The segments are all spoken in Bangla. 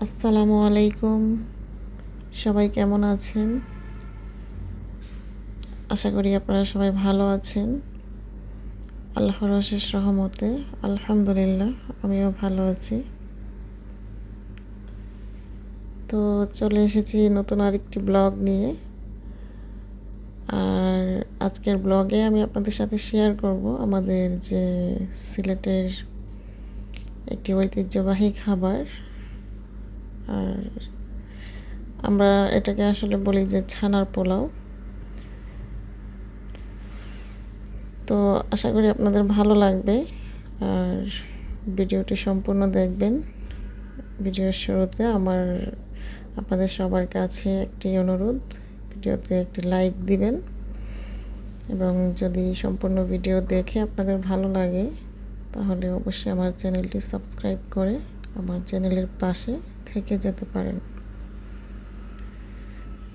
আসসালামু আলাইকুম। সবাই কেমন আছেন? আশা করি আপনারা সবাই ভালো আছেন। আল্লাহর অশেষ রহমতে আলহামদুলিল্লাহ আমিও ভালো আছি। তো চলে এসেছি নতুন আরেকটি ব্লগ নিয়ে। আর আজকের ব্লগে আমি আপনাদের সাথে শেয়ার করব আমাদের যে সিলেটের একটি ঐতিহ্যবাহী খাবার। আর আমরা এটাকে আসলে বলি যে ছানার পোলাও। তো আশা করি আপনাদের ভালো লাগবে আর ভিডিওটি সম্পূর্ণ দেখবেন। ভিডিওর শুরুতে আপনাদের সবার কাছে একটি অনুরোধ, ভিডিওতে একটি লাইক দিবেন এবং যদি সম্পূর্ণ ভিডিও দেখে আপনাদের ভালো লাগে তাহলে অবশ্যই আমার চ্যানেলটি সাবস্ক্রাইব করে আমার চ্যানেলের পাশে থেকে যেতে পারেন।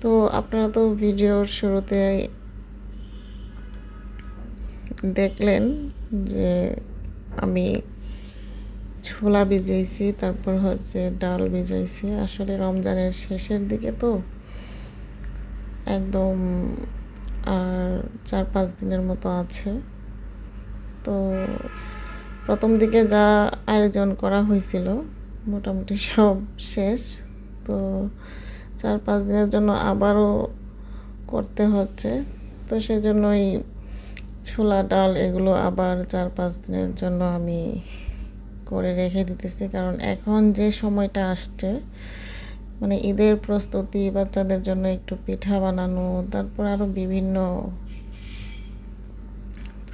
তো আপনারা তো ভিডিওর শুরুতে দেখলেন যে আমি ছোলা ভিজাইছি, তারপর হচ্ছে ডাল ভিজাইছি। আসলে রমজানের শেষের দিকে তো একদম আর 4-5 দিনের মতো আছে। তো প্রথম দিকে যা আয়োজন করা হয়েছিল মোটামুটি সব শেষ। তো 4-5 দিনের জন্য আবারও করতে হচ্ছে। তো সেজন্যই ছোলা ডাল এগুলো আবার 4-5 দিনের জন্য আমি করে রেখে দিতেছি, কারণ এখন যে সময়টা আসছে মানে ঈদের প্রস্তুতি, বাচ্চাদের জন্য একটু পিঠা বানানো, তারপর আরও বিভিন্ন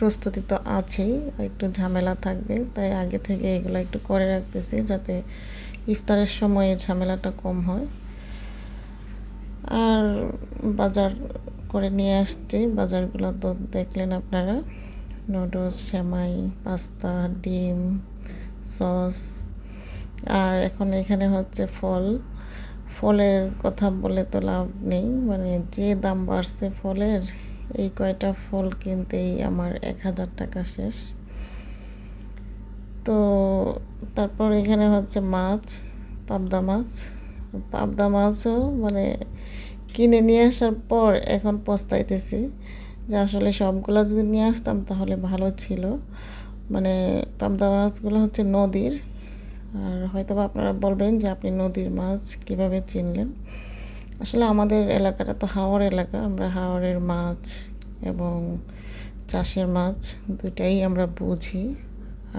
প্রস্তুতি তো আছেই, একটু ঝামেলা থাকবে। তাই আগে থেকে এগুলো একটু করে রাখতেছি যাতে ইফতারের সময় ঝামেলাটা কম হয়। আর বাজার করে নিয়ে আসছি, বাজারগুলো তো দেখলেন আপনারা। নুডলস, সেমাই, পাস্তা, ডিম, সস। আর এখন এখানে হচ্ছে ফলের কথা বলে তো লাভ নেই, মানে যে দাম বাড়ছে ফলের, এই কয়টা ফল কিনতেই আমার 1000 টাকা শেষ। তো তারপর এখানে হচ্ছে মাছ, পাবদা মাছও মানে কিনে নিয়ে আসার পর এখন পস্তাইতেছি যে আসলে সবগুলো যদি নিয়ে আসতাম তাহলে ভালো ছিল। মানে পাবদা মাছগুলো হচ্ছে নদীর। আর হয়তো আপনারা বলবেন যে আপনি নদীর মাছ কিভাবে চিনলেন। আসলে আমাদের এলাকাটা তো হাওর এলাকা, আমরা হাওরের মাছ এবং চাষের মাছ দুটাই আমরা বুঝি।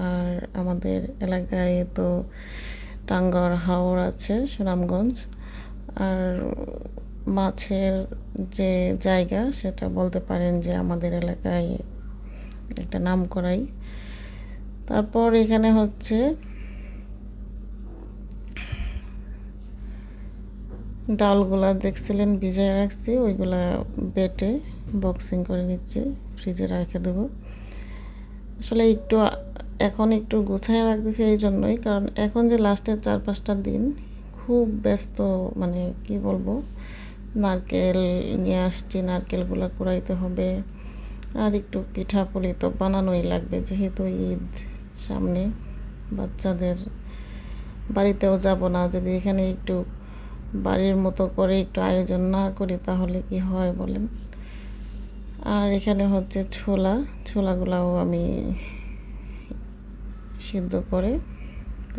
আর আমাদের এলাকায় তো টাঙ্গার হাওর আছে, সুনামগঞ্জ। আর মাছের যে জায়গা সেটা বলতে পারেন যে আমাদের এলাকায় একটা নাম করাই। তারপর এখানে হচ্ছে ডালগুলা দেখছিলেন ভিজিয়ে রাখছি, ওইগুলা বেটে বক্সিং করে নিচ্ছি, ফ্রিজে রেখে দেবো। আসলে এখন একটু গুছায় রাখতেছি এই জন্যই, কারণ এখন যে লাস্টের 4-5টা দিন খুব ব্যস্ত, মানে কি বলবো, নারকেল নিয়ে আসছি, নারকেলগুলো কুড়াইতে হবে। আর একটু পিঠাপুলি তো বানানোই লাগবে, যেহেতু ঈদ সামনে। বাচ্চাদের বাড়িতেও যাব না, যদি এখানে একটু বাড়ির মতো করে একটু আয়োজন না করি তাহলে কি হয় বলেন। আর এখানে হচ্ছে ছোলাগুলাও আমি সিদ্ধ করে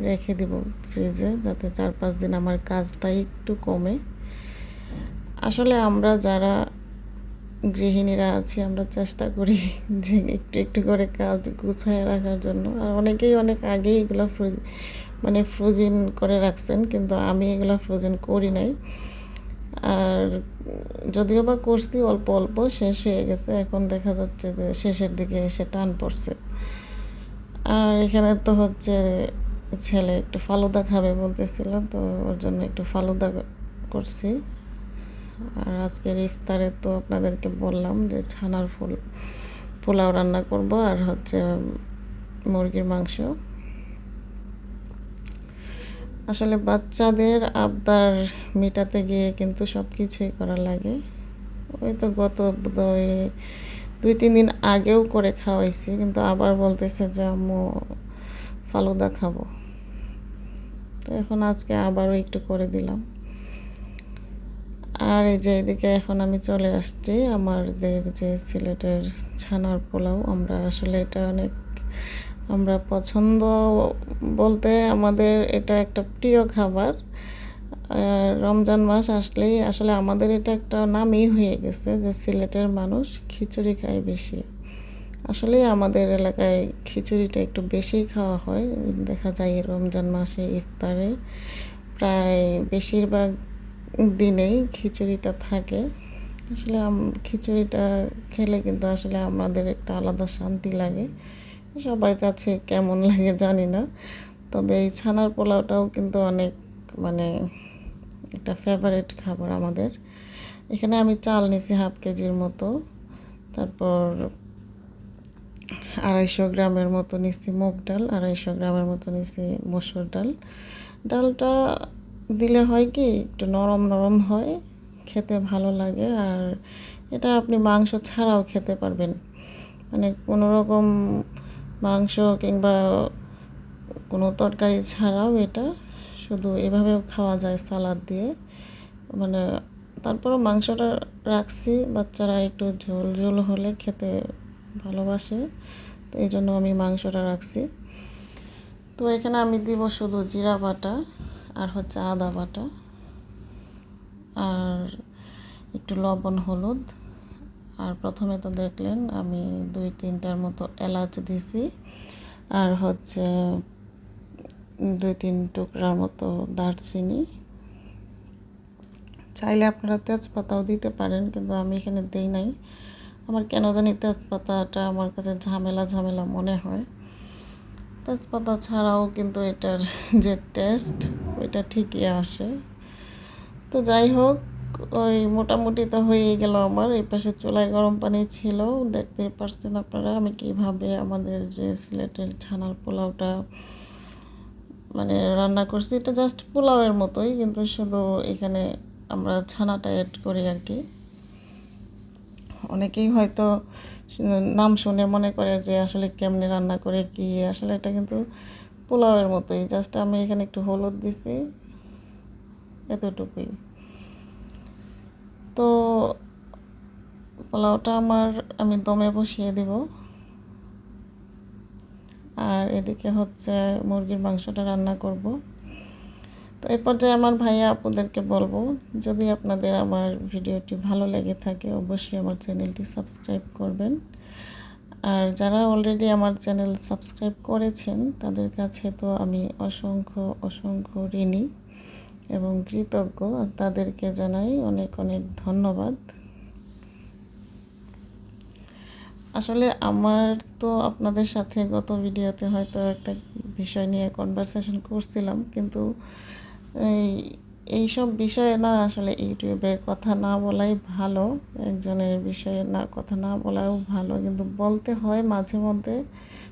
রেখে দিব ফ্রিজে, যাতে 4-5 দিন আমার কাজটা একটু কমে। আসলে আমরা যারা গৃহিণীরা আছি আমরা চেষ্টা করি যে একটু একটু করে কাজ গুছায় রাখার জন্য। আর অনেকেই অনেক আগেই এগুলো ফ্রোজেন করে রাখছেন, কিন্তু আমি এগুলো ফ্রোজেন করি নাই। আর যদিও বা করছি অল্প অল্প, শেষ হয়ে গেছে। এখন দেখা যাচ্ছে যে শেষের দিকে এসে টান পড়ছে। আর এখানে তো হচ্ছে ছেলে একটু ফালুদা খাবে বলতেছিল, তো ওর জন্য একটু ফালুদা করছি। আর আজকের ইফতারে তো আপনাদেরকে বললাম যে ছানার পোলাও রান্না করব আর হচ্ছে মুরগির মাংস। আসলে বাচ্চাদের আবদার মেটাতে গিয়ে কিন্তু সব কিছুই করা লাগে। ওই তো গত 2-3 দিন আগেও করে খাওয়াইছি, কিন্তু আবার বলতেছে যে আম্মু ফালুদা খাবো। তো এখন আজকে আবারও একটু করে দিলাম। আর এই যে এদিকে এখন আমি চলে আসছি আমাদের যে সিলেটের ছানার পোলাও। আমরা আসলে এটা অনেক আমরা পছন্দ বলতে আমাদের এটা একটা প্রিয় খাবার। রমজান মাস আসলেই আসলে আমাদের এটা একটা নামই হয়ে গেছে যে সিলেটের মানুষ খিচুড়ি খায় বেশি। আসলে আমাদের এলাকায় খিচুড়িটা একটু বেশি খাওয়া হয়, দেখা যায় রমজান মাসে ইফতারে প্রায় বেশিরভাগ দিনেই খিচুড়িটা থাকে। আসলে খিচুড়িটা খেলে কিন্তু আসলে আমাদের একটা আলাদা শান্তি লাগে। সবার কাছে কেমন লাগে জানি না, তবে এই ছানার পোলাওটাও কিন্তু অনেক মানে একটা ফেভারিট খাবার আমাদের। এখানে আমি চাল নিছি 1/2 কেজির মতো, তারপর 250 গ্রামের মতো নিছি মুগ ডাল, 250 গ্রামের মতো নিছি মসুর ডাল। ডালটা দিলে হয় কি একটু নরম নরম হয়, খেতে ভালো লাগে। আর এটা আপনি মাংস ছাড়াও খেতে পারবেন, মানে কোনো রকম মাংস কিংবা কোনো তরকারি ছাড়াও এটা শুধু এভাবেও খাওয়া যায় সালাদ দিয়ে। মানে তারপরও মাংসটা রাখছি, বাচ্চারা একটু ঝোল ঝোল হলে খেতে ভালোবাসে, তো এই জন্য আমি মাংসটা রাখছি। তো এখানে আমি দিব শুধু জিরা বাটা আর হচ্ছে আদা বাটা আর একটু লবণ হলুদ। আর প্রথমে তো দেখলেন আমি 2-3টার মতো এলাচ দিছি, আর হচ্ছে 2-3 টুকরার মতো দারচিনি। চাইলে আপনারা তেজপাতাও দিতে পারেন, কিন্তু আমি এখানে দেই নাই। আমার কেন জানি তেজপাতাটা আমার কাছে ঝামেলা ঝামেলা মনে হয়। তেজপাতা ছাড়াও কিন্তু এটার যে টেস্ট ওইটা ঠিকই আসে। তো যাই হোক, ওই মোটামুটি তো হয়েই গেল আমার। এই পাশে চুলায় গরম পানি ছিল, দেখতেই পারছেন আপনারা আমি কীভাবে আমাদের যে সিলেটের ছানার পোলাওটা মানে রান্না করছি। এটা জাস্ট পোলাওয়ের মতোই, কিন্তু শুধু এখানে আমরা ছানাটা অ্যাড করি আর কি। অনেকেই হয়তো নাম শুনে মনে করে যে আসলে কেমনে রান্না করে কি, আসলে এটা কিন্তু পোলাওয়ের মতোই, জাস্ট আমি এখানে একটু হলুদ দিছি, এতটুকুই। তো পোলাওটা আমি দমে বসিয়ে দিব। আর এদিকে হচ্ছে মুরগির মাংসটা রান্না করব। তো এই পর্যায়ে আমার ভাইয়া আপুদেরকে বলবো, যদি আপনাদের আমার ভিডিওটি ভালো লেগে থাকে অবশ্যই আমার চ্যানেলটি সাবস্ক্রাইব করবেন। আর যারা অলরেডি আমার চ্যানেল সাবস্ক্রাইব করেছেন তাদের কাছে তো আমি অসংখ্য অসংখ্য ঋণী এবং কৃতজ্ঞ, তাদেরকে জানাই অনেক অনেক ধন্যবাদ। আসলে আমার তো আপনাদের সাথে গত ভিডিওতে হয়তো একটা বিষয় নিয়ে কনভারসেশন করছিলাম, কিন্তু এইসব বিষয়ে না আসলে ইউটিউবে কথা না বলাই ভালো। একজনের বিষয়ে না কথা না বলাও ভালো, কিন্তু বলতে হয় মাঝে মধ্যে,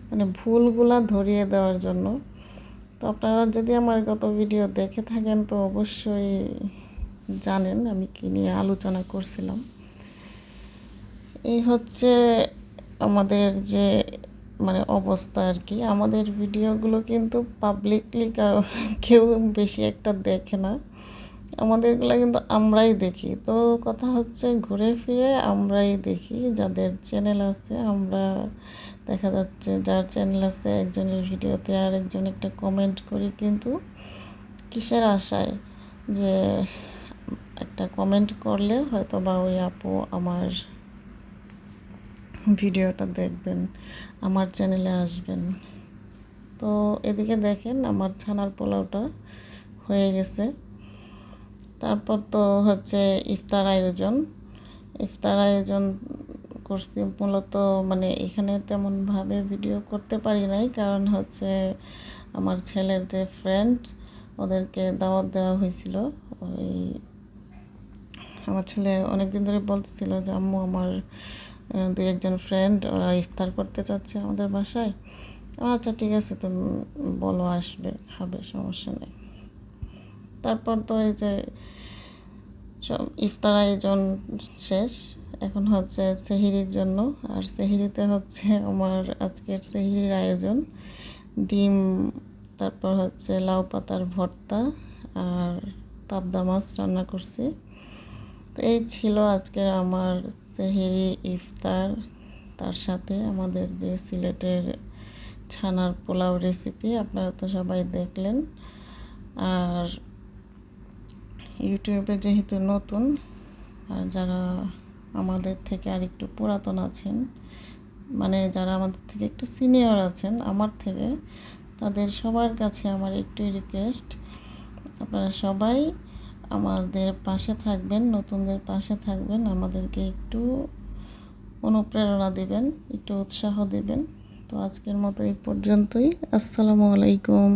মানে ভুলগুলা ধরিয়ে দেওয়ার জন্য। তো আপনারা যদি আমার গত ভিডিও দেখে থাকেন তো অবশ্যই জানেন আমি কী নিয়ে আলোচনা করছিলাম। এই হচ্ছে আমাদের যে মানে অবস্থা আর কি। আমাদের ভিডিওগুলো কিন্তু পাবলিকলি কেউ বেশি একটা দেখে না, আমাদেরগুলো কিন্তু আমরাই দেখি। তো কথা হচ্ছে ঘুরে ফিরে আমরাই দেখি, যাদের চ্যানেল আছে। আমরা দেখা যাচ্ছে যার চ্যানেল আছে একজনের ভিডিওতে আর একজন একটা কমেন্ট করি, কিন্তু কিসের আশায় যে একটা কমেন্ট করলে হয়তো বা ওই আপু আমার ভিডিওটা দেখবেন, আমার চ্যানেলে আসবেন। তো এদিকে দেখেন আমার ছানার পোলাওটা হয়ে গেছে। তারপর তো হচ্ছে ইফতার আয়োজন করছি। মূলত মানে এখানে তেমনভাবে ভিডিও করতে পারি নাই, কারণ হচ্ছে আমার ছেলের যে ফ্রেন্ড ওদেরকে দাওয়াত দেওয়া হয়েছিল। ওই আমার ছেলে অনেক দিন ধরে বলতেছিল যে আম্মু আমার 2-1জন ফ্রেন্ড ওরা ইফতার করতে চাচ্ছে আমাদের বাসায়। আচ্ছা ঠিক আছে, তুমি বলো আসবে, খাবে, সমস্যা নেই। তারপর তো এই যে সব ইফতার আয়োজন শেষ, এখন হচ্ছে সেহরির জন্য। আর সেহরিতে হচ্ছে আমার আজকের সেহরির আয়োজন ডিম তারপর হচ্ছে লাউ পাতার ভর্তা আর পাবদা মাছ রান্না করছি। তো এই ছিল আজকের আমার সেহরি ইফতার। তার সাথে আমাদের যে সিলেটের ছানার পোলাও রেসিপি আপনারা তো সবাই দেখলেন। আর ইউটিউবে যেহেতু নতুন, আর যারা আমাদের থেকে আর একটু পুরাতন আছেন, মানে যারা আমাদের থেকে একটু সিনিয়র আছেন আমার থেকে, তাদের সবার কাছে আমার একটু রিকোয়েস্ট, আপনারা সবাই আমাদের পাশে থাকবেন, নতুনদের পাশে থাকবেন, আমাদেরকে একটু অনুপ্রেরণা দিবেন, একটু উৎসাহ দিবেন। তো আজকের মতো এই পর্যন্তই। আসসালামু আলাইকুম।